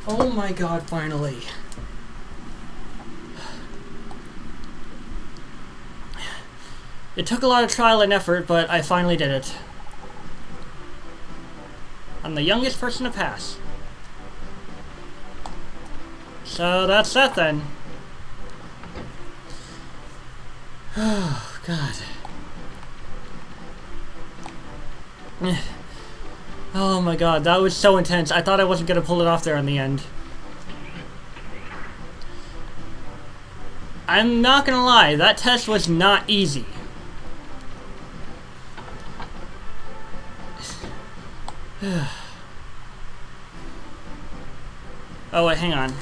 Oh my god, finally. It took a lot of trial and effort, but I finally did it. I'm the youngest person to pass. So that's that then. Oh, God. Oh my god, that was so intense. I thought I wasn't gonna pull it off there in the end. I'm not gonna lie, that test was not easy. Oh wait, hang on.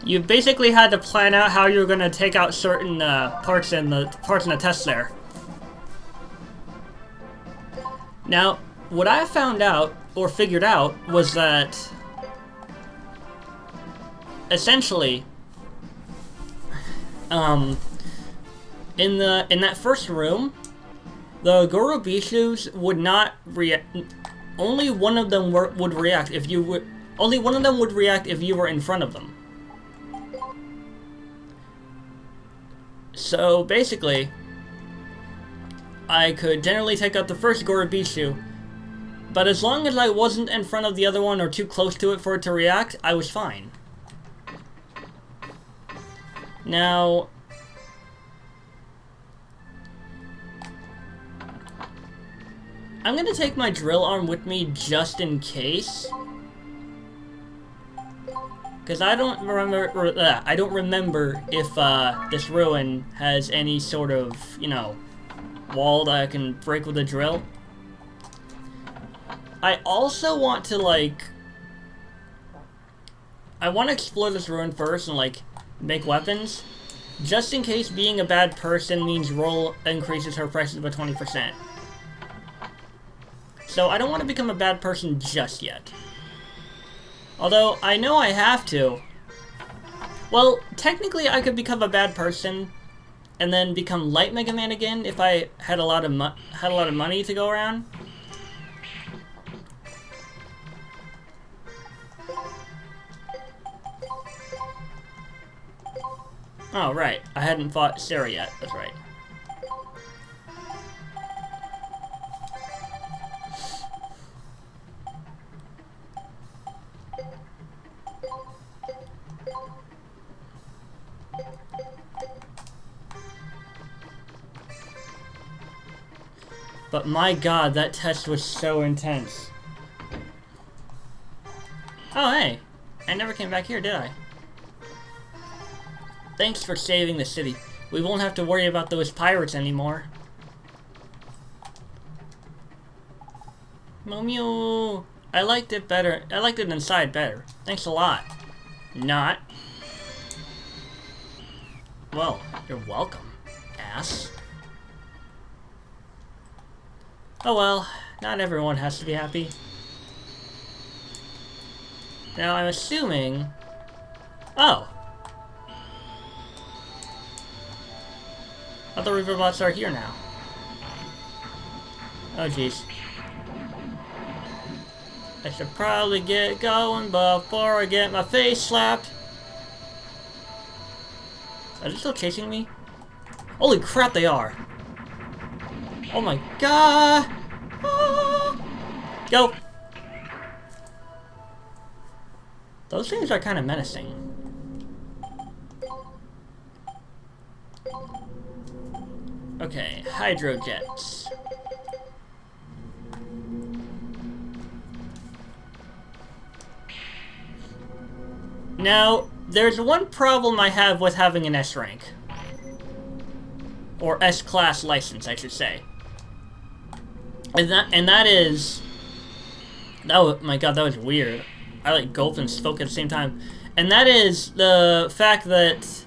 You basically had to plan out how you were going to take out certain parts in the test there. Now, what I found out or figured out was that essentially, in that first room, the Goro Bishus would not react. Only one of them would react if you were. Only one of them would react if you were in front of them. So basically, I could generally take out the first Gorobishu, but as long as I wasn't in front of the other one or too close to it for it to react, I was fine. Now, I'm gonna take my drill arm with me just in case. Because I don't remember if this ruin has any sort of, you know, wall that I can break with a drill. I also want to, like... I want to explore this ruin first and, like, make weapons. Just in case being a bad person means Roll increases her prices by 20%. So I don't want to become a bad person just yet. Although, I know I have to. Well, technically I could become a bad person and then become Light Mega Man again if I had a lot of money to go around. Oh, right. I hadn't fought Sarah yet. That's right. But my god, that test was so intense. Oh, hey. I never came back here, did I? Thanks for saving the city. We won't have to worry about those pirates anymore. Mew mew. I liked it better. I liked it inside better. Thanks a lot. Not. Well, you're welcome, ass. Oh well, not everyone has to be happy. Now I'm assuming... Oh! Other riverbots are here now. Oh jeez. I should probably get going before I get my face slapped. Are they still chasing me? Holy crap, they are! Oh my god! Ah. Go! Those things are kind of menacing. Okay, hydrojets. Now, there's one problem I have with having an S rank. Or S-class license, I should say. And that is... Oh my god, that was weird. I like gulped and spoke at the same time. And that is the fact that...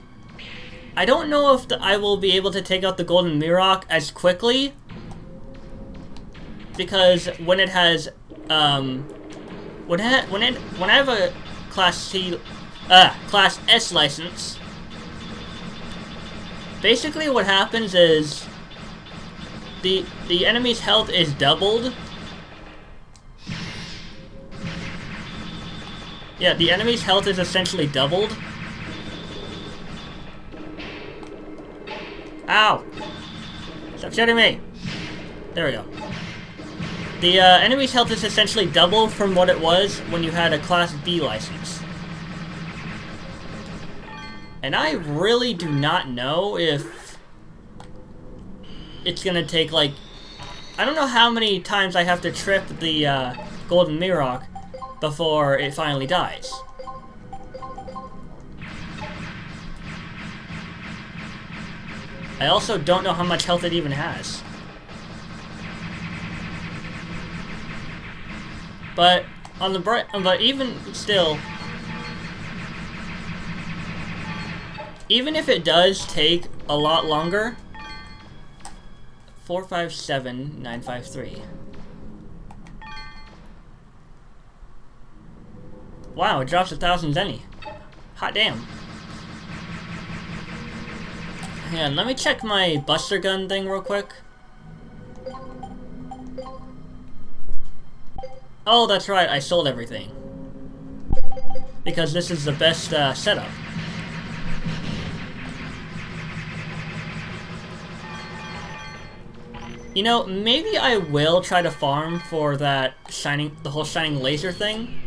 I don't know if I will be able to take out the Golden Mirok as quickly. Because when it has, when I have a Class S license, basically what happens is the enemy's health is doubled. Yeah, the enemy's health is essentially doubled. Ow! Stop shooting me! There we go. The enemy's health is essentially double from what it was when you had a Class B license. And I really do not know if it's gonna take, like... I don't know how many times I have to trip the Golden Mirror before it finally dies. I also don't know how much health it even has. But on the but even still, even if it does take a lot longer, 457953. Wow, it drops 1,000 zenny. Hot damn. Hang on, let me check my Buster Gun thing real quick. Oh, that's right, I sold everything. Because this is the best setup. You know, maybe I will try to farm for that the whole shining laser thing.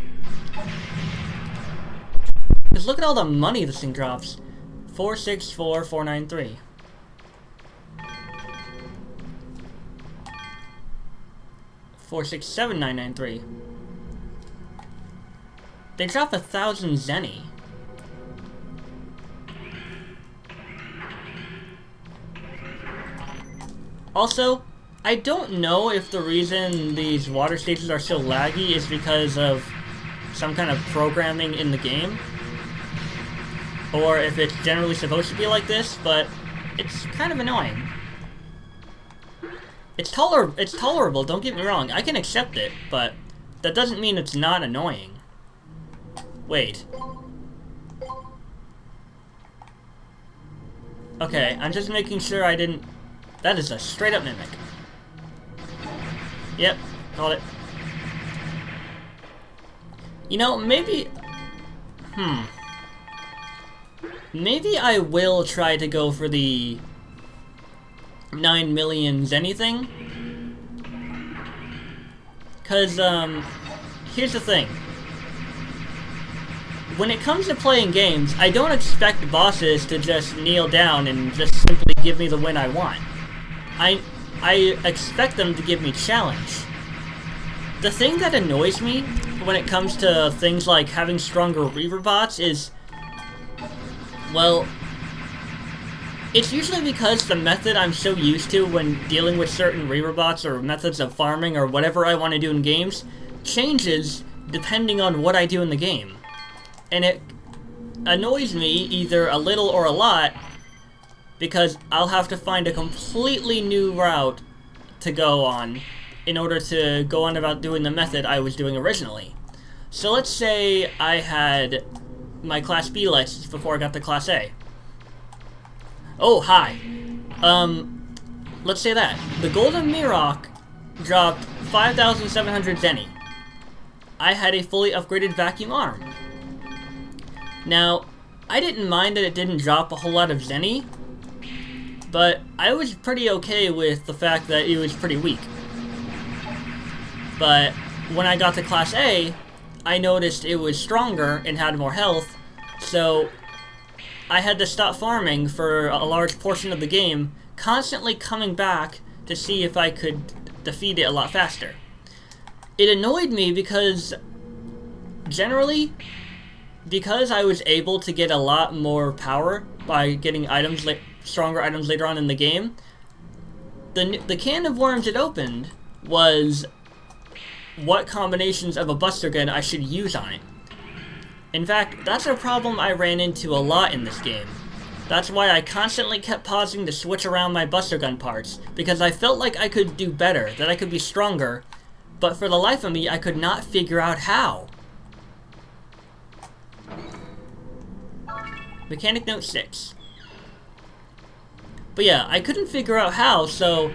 Because look at all the money this thing drops. 464493. $467,993. They drop 1,000 zenny. Also, I don't know if the reason these water stations are so laggy is because of some kind of programming in the game, or if it's generally supposed to be like this, but it's kind of annoying. It's tolerable, don't get me wrong, I can accept it, but that doesn't mean it's not annoying. Wait. Okay, I'm just making sure I didn't... That is a straight up mimic. Yep, called it. You know, maybe... Maybe I will try to go for the 9 million anything. Cause, here's the thing. When it comes to playing games, I don't expect bosses to just kneel down and just simply give me the win I want. I expect them to give me challenge. The thing that annoys me when it comes to things like having stronger Reaver bots is, well, it's usually because the method I'm so used to when dealing with certain Reaver bots or methods of farming or whatever I want to do in games changes depending on what I do in the game. And it annoys me either a little or a lot because I'll have to find a completely new route to go on in order to go on about doing the method I was doing originally. So let's say I had my Class B license before I got the Class A. Oh, hi. Let's say that. The Golden Mirror dropped 5,700 zenny. I had a fully upgraded vacuum arm. Now, I didn't mind that it didn't drop a whole lot of zenny, but I was pretty okay with the fact that it was pretty weak. But when I got to Class A, I noticed it was stronger and had more health, so I had to stop farming for a large portion of the game, constantly coming back to see if I could defeat it a lot faster. It annoyed me because, generally, because I was able to get a lot more power by getting items, stronger items later on in the game, the can of worms it opened was what combinations of a Buster Gun I should use on it. In fact, that's a problem I ran into a lot in this game. That's why I constantly kept pausing to switch around my Buster Gun parts, because I felt like I could do better, that I could be stronger, but for the life of me, I could not figure out how. Mechanic note 6. But yeah, I couldn't figure out how, so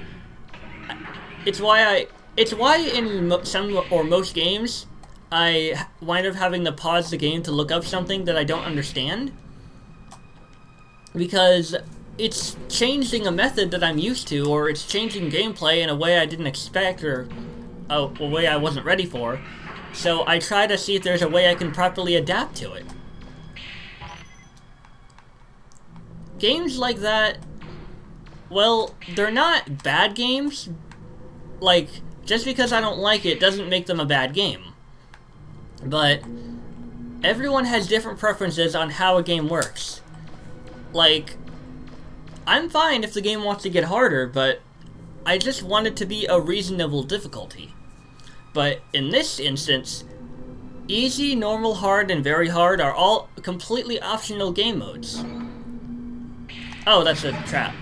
it's why in some or most games I wind up having to pause the game to look up something that I don't understand, because it's changing a method that I'm used to, or it's changing gameplay in a way I didn't expect, or a way I wasn't ready for. So I try to see if there's a way I can properly adapt to it. Games like that, well, they're not bad games. Like, just because I don't like it doesn't make them a bad game. But everyone has different preferences on how a game works. Like, I'm fine if the game wants to get harder, but I just want it to be a reasonable difficulty. But in this instance, easy, normal, hard, and very hard are all completely optional game modes. Oh, that's a trap.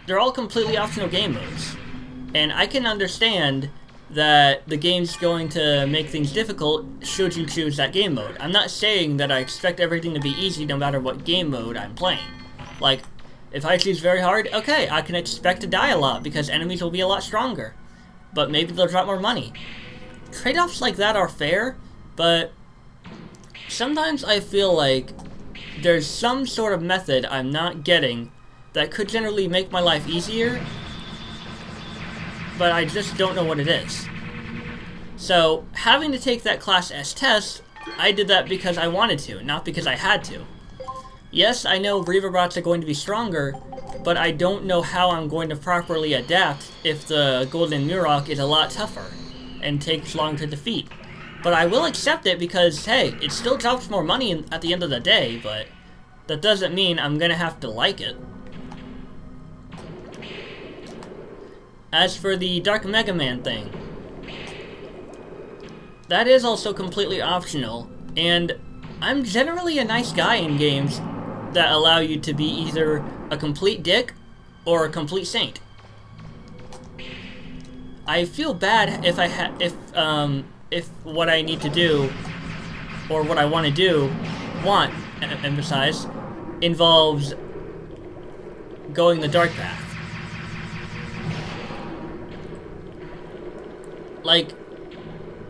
They're all completely optional game modes. And I can understand that the game's going to make things difficult should you choose that game mode. I'm not saying that I expect everything to be easy no matter what game mode I'm playing. Like, if I choose very hard, okay, I can expect to die a lot because enemies will be a lot stronger. But maybe they'll drop more money. Trade-offs like that are fair, but sometimes I feel like there's some sort of method I'm not getting that could generally make my life easier, but I just don't know what it is. So, having to take that Class S test, I did that because I wanted to, not because I had to. Yes, I know Reaver bots are going to be stronger, but I don't know how I'm going to properly adapt if the Golden Murok is a lot tougher and takes long to defeat. But I will accept it because, hey, it still drops more money at the end of the day, but that doesn't mean I'm gonna have to like it. As for the Dark Mega Man thing, that is also completely optional, and I'm generally a nice guy in games that allow you to be either a complete dick or a complete saint. I feel bad if what I need to do or what I want to do, emphasize, involves going the dark path. Like,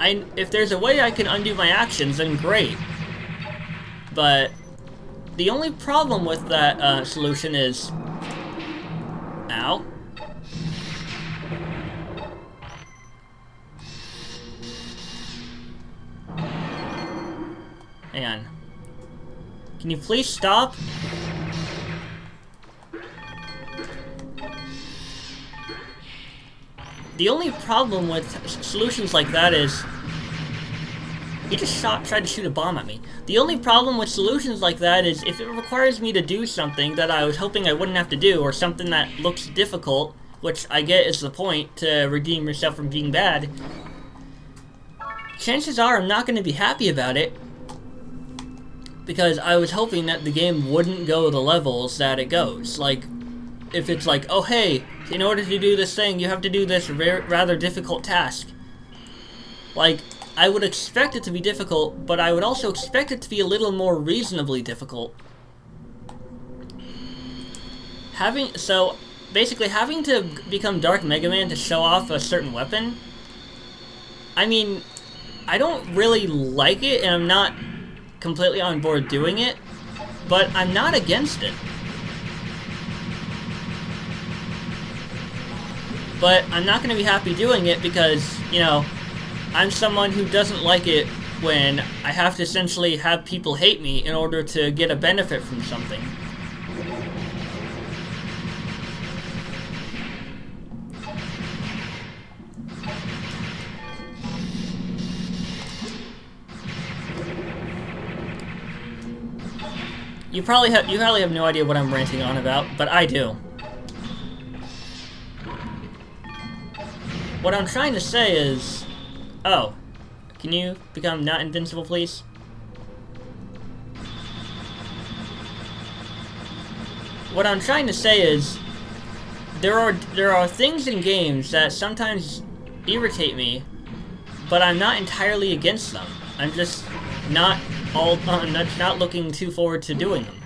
if there's a way I can undo my actions, then great. But the only problem with that solution is... Ow. Hang on. Can you please stop? The only problem with solutions like that is... He just tried to shoot a bomb at me. The only problem with solutions like that is if it requires me to do something that I was hoping I wouldn't have to do, or something that looks difficult, which I get is the point, to redeem yourself from being bad, chances are I'm not going to be happy about it, because I was hoping that the game wouldn't go the levels that it goes. Like, if it's like, oh hey, in order to do this thing, you have to do this rather difficult task. Like, I would expect it to be difficult, but I would also expect it to be a little more reasonably difficult. So, basically, having to become Dark Mega Man to show off a certain weapon, I mean, I don't really like it, and I'm not completely on board doing it, but I'm not against it. But I'm not going to be happy doing it because, you know, I'm someone who doesn't like it when I have to essentially have people hate me in order to get a benefit from something. You probably have no idea what I'm ranting on about, but I do. What I'm trying to say is... Oh, can you become not invincible, please? What I'm trying to say is, there are things in games that sometimes irritate me, but I'm not entirely against them. I'm just not looking too forward to doing them.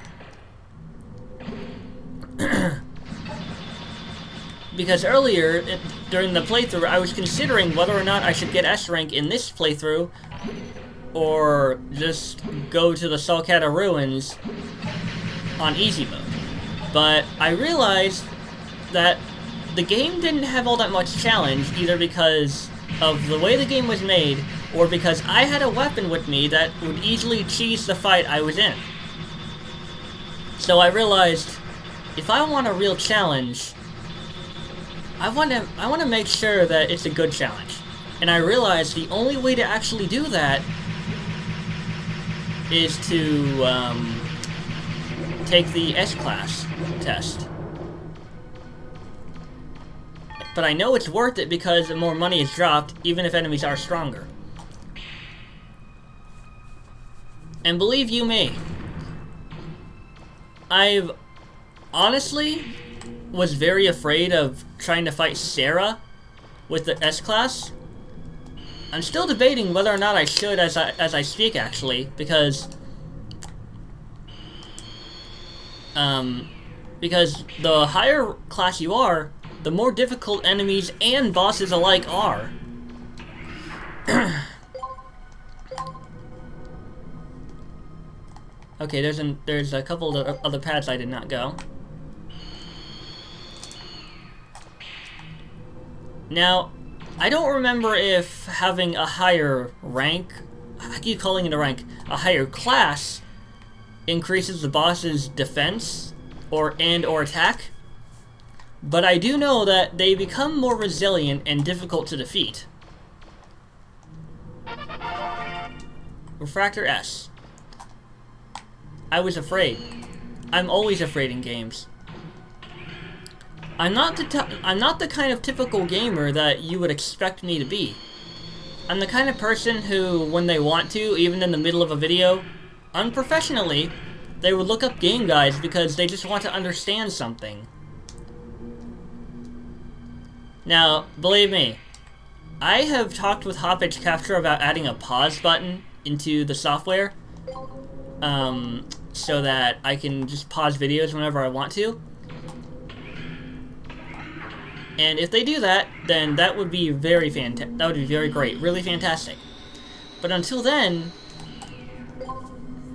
because earlier, during the playthrough, I was considering whether or not I should get S rank in this playthrough, or just go to the Saul Kada ruins on easy mode. But I realized that the game didn't have all that much challenge, either because of the way the game was made, or because I had a weapon with me that would easily cheese the fight I was in. So I realized, if I want a real challenge, I want to make sure that it's a good challenge. And I realized the only way to actually do that is to take the S-Class test. But I know it's worth it because more money is dropped, even if enemies are stronger. And believe you me, I've honestly was very afraid of trying to fight Sarah with the S-Class. I'm still debating whether or not I should as I speak, actually, because the higher class you are, the more difficult enemies and bosses alike are. Okay, there's a couple of other paths I did not go. Now, I don't remember if having a higher rank, I keep calling it a rank, a higher class, increases the boss's defense or attack. But I do know that they become more resilient and difficult to defeat. Refractor S. I was afraid. I'm always afraid in games. I'm not the kind of typical gamer that you would expect me to be. I'm the kind of person who, when they want to, even in the middle of a video, unprofessionally, they would look up game guides because they just want to understand something. Now, believe me, I have talked with Hotpage Capture about adding a pause button into the software, so that I can just pause videos whenever I want to. And if they do that, then that would be very great, really fantastic. But until then,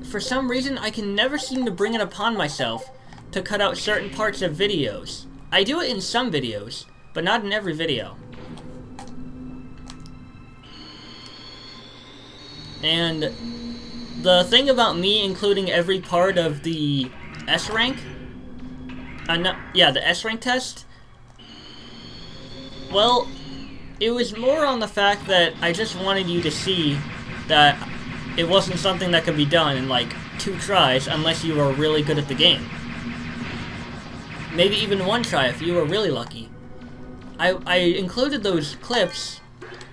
for some reason, I can never seem to bring it upon myself to cut out certain parts of videos. I do it in some videos, but not in every video. And the thing about me including every part of the S rank, the S rank test, well, it was more on the fact that I just wanted you to see that it wasn't something that could be done in like 2 tries unless you were really good at the game. Maybe even 1 try if you were really lucky. I included those clips.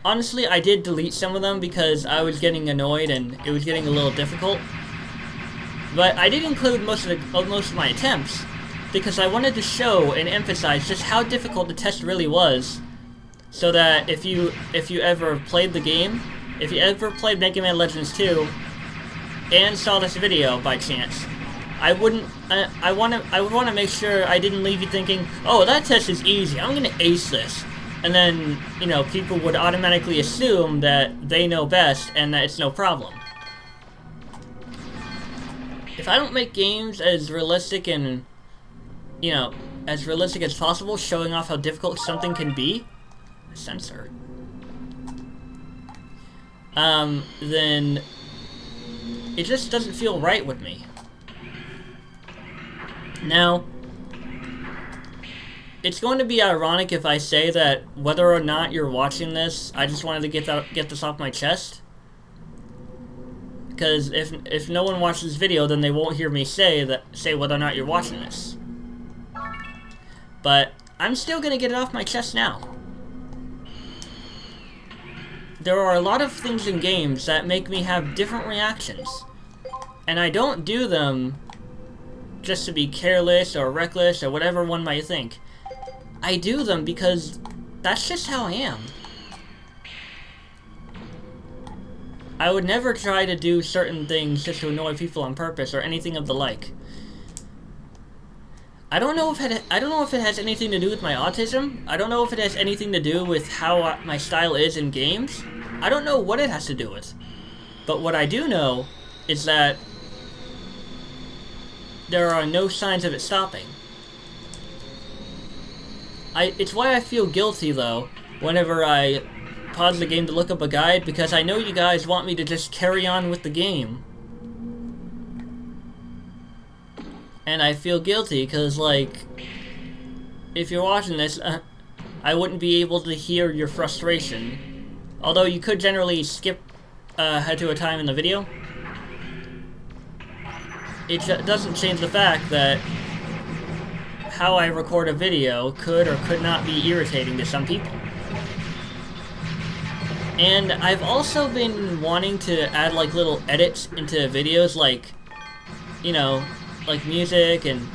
Honestly, I did delete some of them because I was getting annoyed and it was getting a little difficult. But I did include most of my attempts because I wanted to show and emphasize just how difficult the test really was, so that if you ever played the game, if you ever played Mega Man Legends 2 and saw this video by chance, I would want to make sure I didn't leave you thinking, oh, that test is easy, I'm gonna ace this. And then, you know, people would automatically assume that they know best and that it's no problem. If I don't make games as realistic and, you know, as realistic as possible, showing off how difficult something can be, censor, then it just doesn't feel right with me. Now, it's going to be ironic if I say that whether or not you're watching this, I just wanted to get this off my chest. Because if no one watches this video, then they won't hear me say whether or not you're watching this. But I'm still going to get it off my chest now. There are a lot of things in games that make me have different reactions. And I don't do them just to be careless or reckless or whatever one might think. I do them because that's just how I am. I would never try to do certain things just to annoy people on purpose or anything of the like. I don't know if it has anything to do with my autism. I don't know if it has anything to do with how my style is in games. I don't know what it has to do with. But what I do know is that there are no signs of it stopping. It's why I feel guilty, though, whenever I pause the game to look up a guide, because I know you guys want me to just carry on with the game. And I feel guilty, because, like, if you're watching this, I wouldn't be able to hear your frustration. Although you could generally skip ahead to a time in the video. It doesn't change the fact that how I record a video could or could not be irritating to some people. And I've also been wanting to add, like, little edits into videos, like, you know, like music and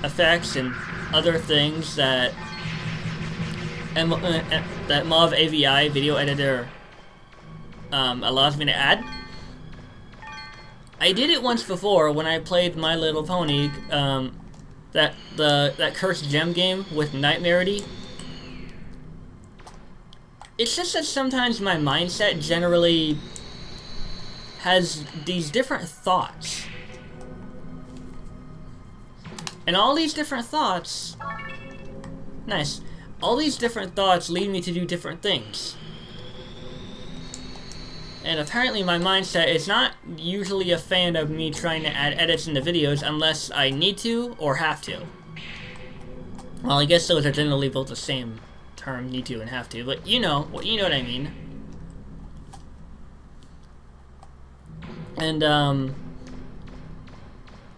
effects and other things that that Mauve AVI video editor allows me to add. I did it once before when I played My Little Pony, that cursed gem game with Nightmarity. It's just that sometimes my mindset generally has these different thoughts. And all these different thoughts... Nice. All these different thoughts lead me to do different things. And apparently my mindset is not usually a fan of me trying to add edits into videos unless I need to or have to. Well, I guess those are generally both the same term, need to and have to, but you know what I mean. And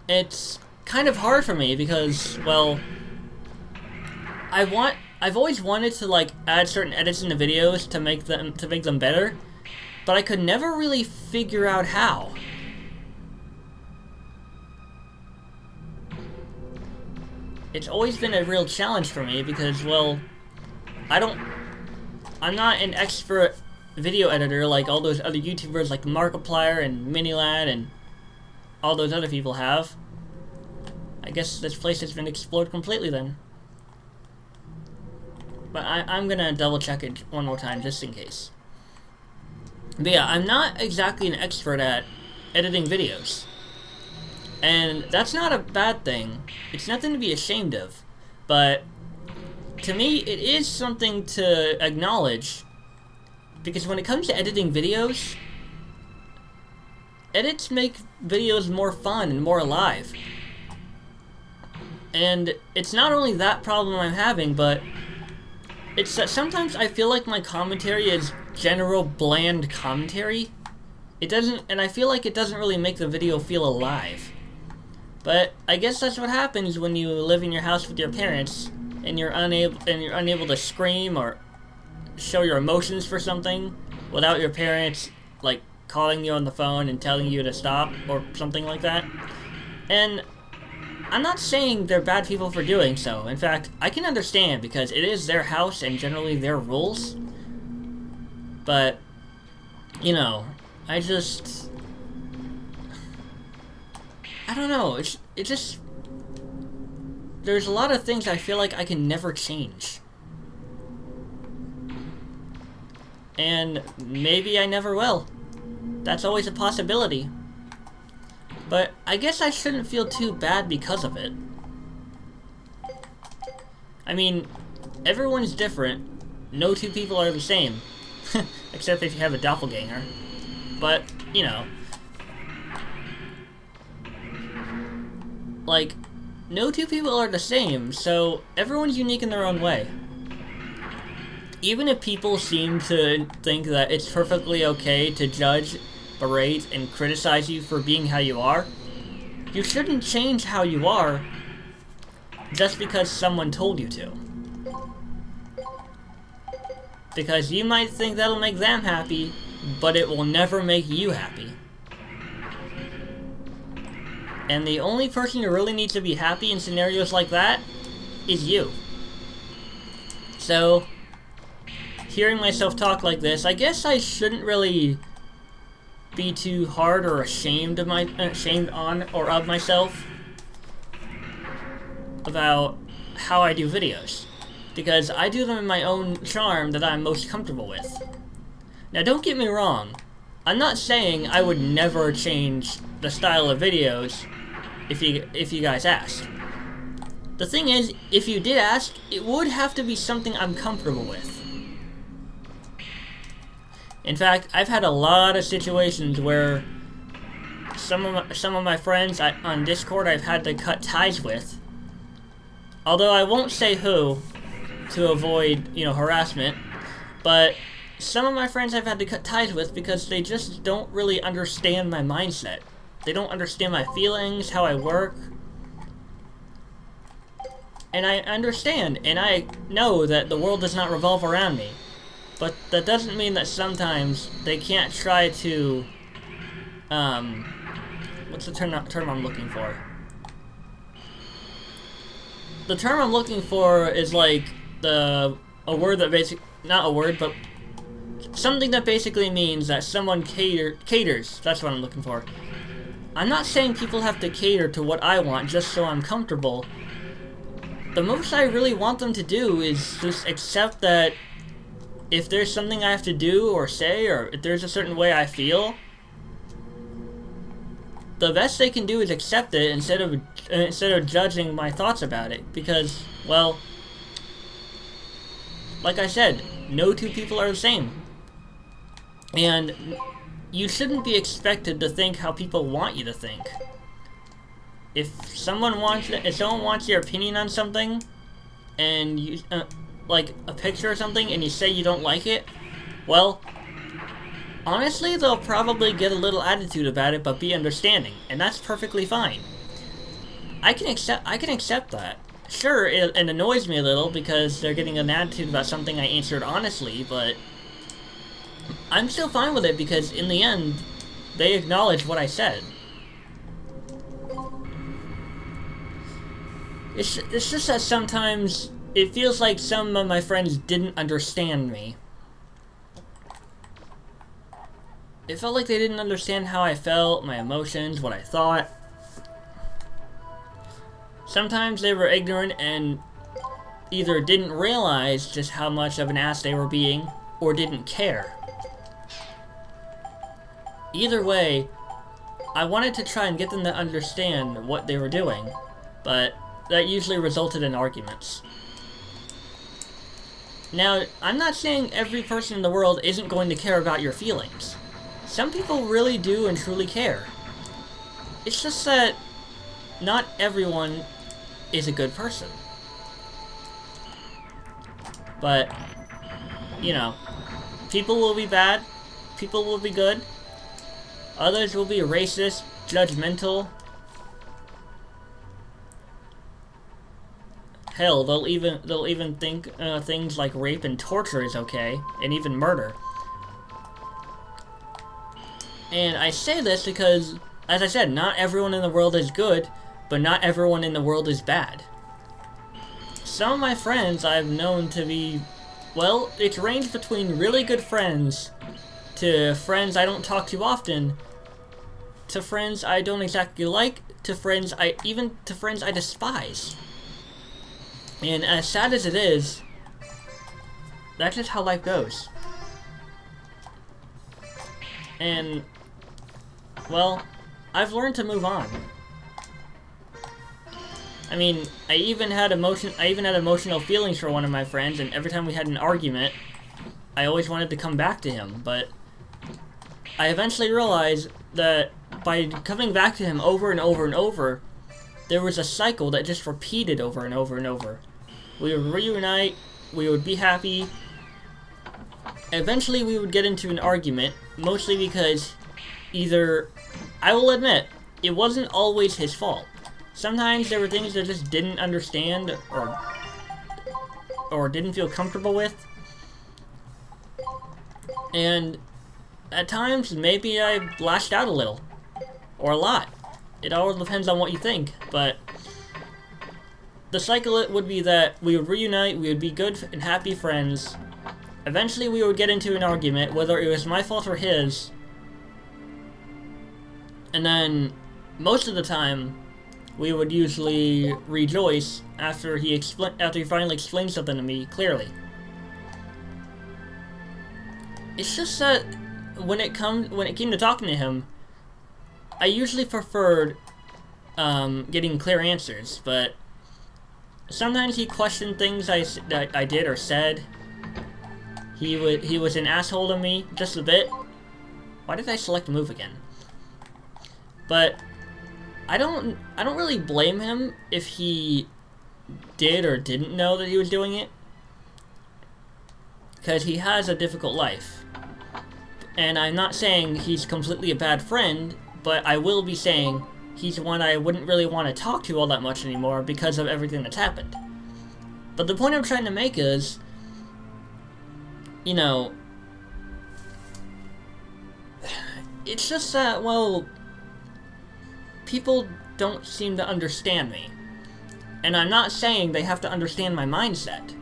it's kind of hard for me because, well, I've always wanted to, like, add certain edits into videos to make them better, but I could never really figure out how. It's always been a real challenge for me because, well, I'm not an expert video editor like all those other YouTubers like Markiplier and Minilad and all those other people have. I guess this place has been explored completely then. But I'm gonna double check it one more time just in case. But yeah, I'm not exactly an expert at editing videos. And that's not a bad thing. It's nothing to be ashamed of. But to me, it is something to acknowledge. Because when it comes to editing videos, edits make videos more fun and more alive. And it's not only that problem I'm having, but it's that sometimes I feel like my commentary is general bland commentary. And I feel like it doesn't really make the video feel alive. But I guess that's what happens when you live in your house with your parents and you're unable to scream or show your emotions for something without your parents, like, calling you on the phone and telling you to stop or something like that. And I'm not saying they're bad people for doing so. In fact, I can understand because it is their house and generally their rules. But, you know, I don't know, it just, there's a lot of things I feel like I can never change. And maybe I never will. That's always a possibility. But I guess I shouldn't feel too bad because of it. I mean, everyone's different. No two people are the same. Except if you have a doppelganger. But, you know. Like, no two people are the same, so everyone's unique in their own way. Even if people seem to think that it's perfectly okay to judge, berate, and criticize you for being how you are, you shouldn't change how you are just because someone told you to. Because you might think that'll make them happy, but it will never make you happy. And the only person who really needs to be happy in scenarios like that is you. So, hearing myself talk like this, I guess I shouldn't really be too hard or ashamed on or of myself. about how I do videos, because I do them in my own charm that I'm most comfortable with. Now, don't get me wrong, I'm not saying I would never change the style of videos if you guys asked. The thing is, if you did ask, it would have to be something I'm comfortable with. In fact, I've had a lot of situations where some of my friends on Discord I've had to cut ties with. Although I won't say who to avoid, harassment, but some of my friends I've had to cut ties with because they just don't really understand my mindset. They don't understand my feelings, how I work. And I understand, and I know that the world does not revolve around me. But that doesn't mean that sometimes they can't try to, what's the term I'm looking for? The term I'm looking for is like a word that not a word, but something that basically means that someone caters. That's what I'm looking for. I'm not saying people have to cater to what I want just so I'm comfortable. The most I really want them to do is just accept that if there's something I have to do or say, or if there's a certain way I feel, the best they can do is accept it instead of judging my thoughts about it. Because, well, like I said, no two people are the same. And you shouldn't be expected to think how people want you to think. If someone wants your opinion on something, and you like a picture or something, and you say you don't like it, well, honestly, they'll probably get a little attitude about it, but be understanding, and that's perfectly fine. I can accept that. Sure, it annoys me a little because they're getting an attitude about something I answered honestly, but I'm still fine with it because in the end, they acknowledge what I said. It's just that sometimes it feels like some of my friends didn't understand me. It felt like they didn't understand how I felt, my emotions, what I thought. Sometimes they were ignorant and either didn't realize just how much of an ass they were being, or didn't care. Either way, I wanted to try and get them to understand what they were doing, but that usually resulted in arguments. Now, I'm not saying every person in the world isn't going to care about your feelings. Some people really do and truly care. It's just that not everyone is a good person. But, people will be bad, people will be good, others will be racist, judgmental. Hell, they'll even think things like rape and torture is okay, and even murder. And I say this because, as I said, not everyone in the world is good, but not everyone in the world is bad. Some of my friends I've known to be, well, it's ranged between really good friends to friends I don't talk to often, to friends I don't exactly like, to friends I despise. And as sad as it is, that's just how life goes. And, well, I've learned to move on. I mean, I even had emotional feelings for one of my friends, and every time we had an argument, I always wanted to come back to him, but I eventually realized that by coming back to him over and over and over, there was a cycle that just repeated over and over and over. We would reunite, we would be happy. Eventually we would get into an argument, mostly because I will admit, it wasn't always his fault. Sometimes there were things that just didn't understand or didn't feel comfortable with. And at times, maybe I lashed out a little. Or a lot. It all depends on what you think, but the cycle would be that we would reunite, we would be good and happy friends. Eventually we would get into an argument, whether it was my fault or his. And then, most of the time, we would usually rejoice after he finally explained something to me clearly. It's just that when it came to talking to him, I usually preferred getting clear answers, but sometimes he questioned things I did or said. He was an asshole to me just a bit. Why did I select move again? But I don't really blame him if he did or didn't know that he was doing it, because he has a difficult life. And I'm not saying he's completely a bad friend, but I will be saying he's one I wouldn't really want to talk to all that much anymore because of everything that's happened. But the point I'm trying to make is, you know, it's just that, well, people don't seem to understand me. And I'm not saying they have to understand my mindset.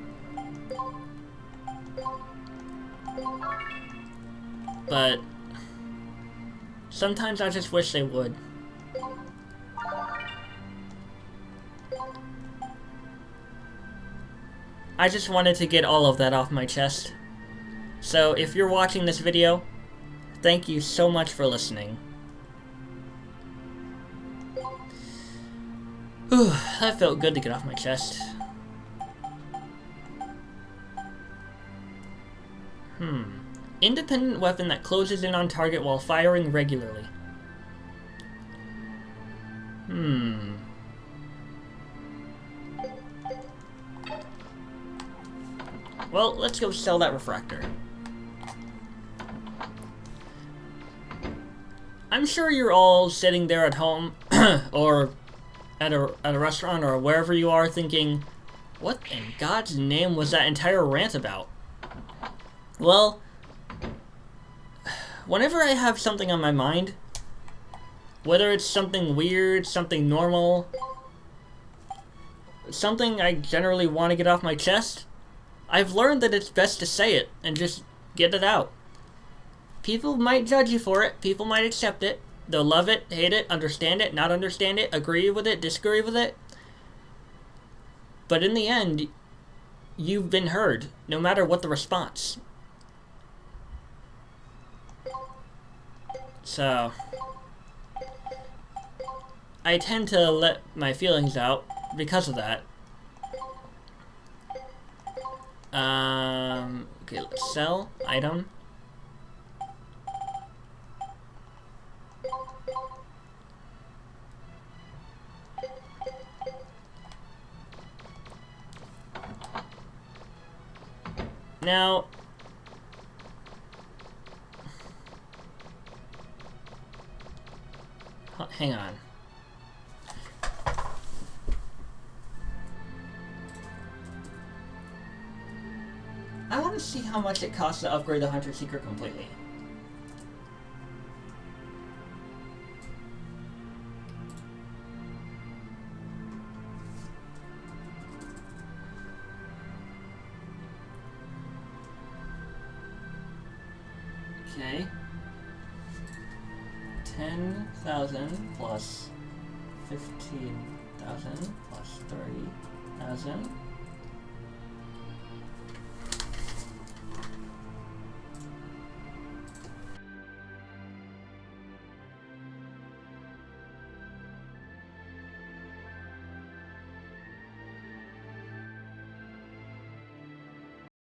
But sometimes I just wish they would. I just wanted to get all of that off my chest. So if you're watching this video, thank you so much for listening. Whew, that felt good to get off my chest. Independent weapon that closes in on target while firing regularly. Well, let's go sell that refractor. I'm sure you're all sitting there at home or at a restaurant or wherever you are thinking, what in God's name was that entire rant about? Well, whenever I have something on my mind, whether it's something weird, something normal, something I generally want to get off my chest, I've learned that it's best to say it and just get it out. People might judge you for it, people might accept it, they'll love it, hate it, understand it, not understand it, agree with it, disagree with it. But in the end, you've been heard, no matter what the response. So, I tend to let my feelings out because of that. Okay, let's sell item. Now, hang on. I want to see how much it costs to upgrade the Hunter Seeker completely. Okay. 10,000 plus 15,000 plus 30,000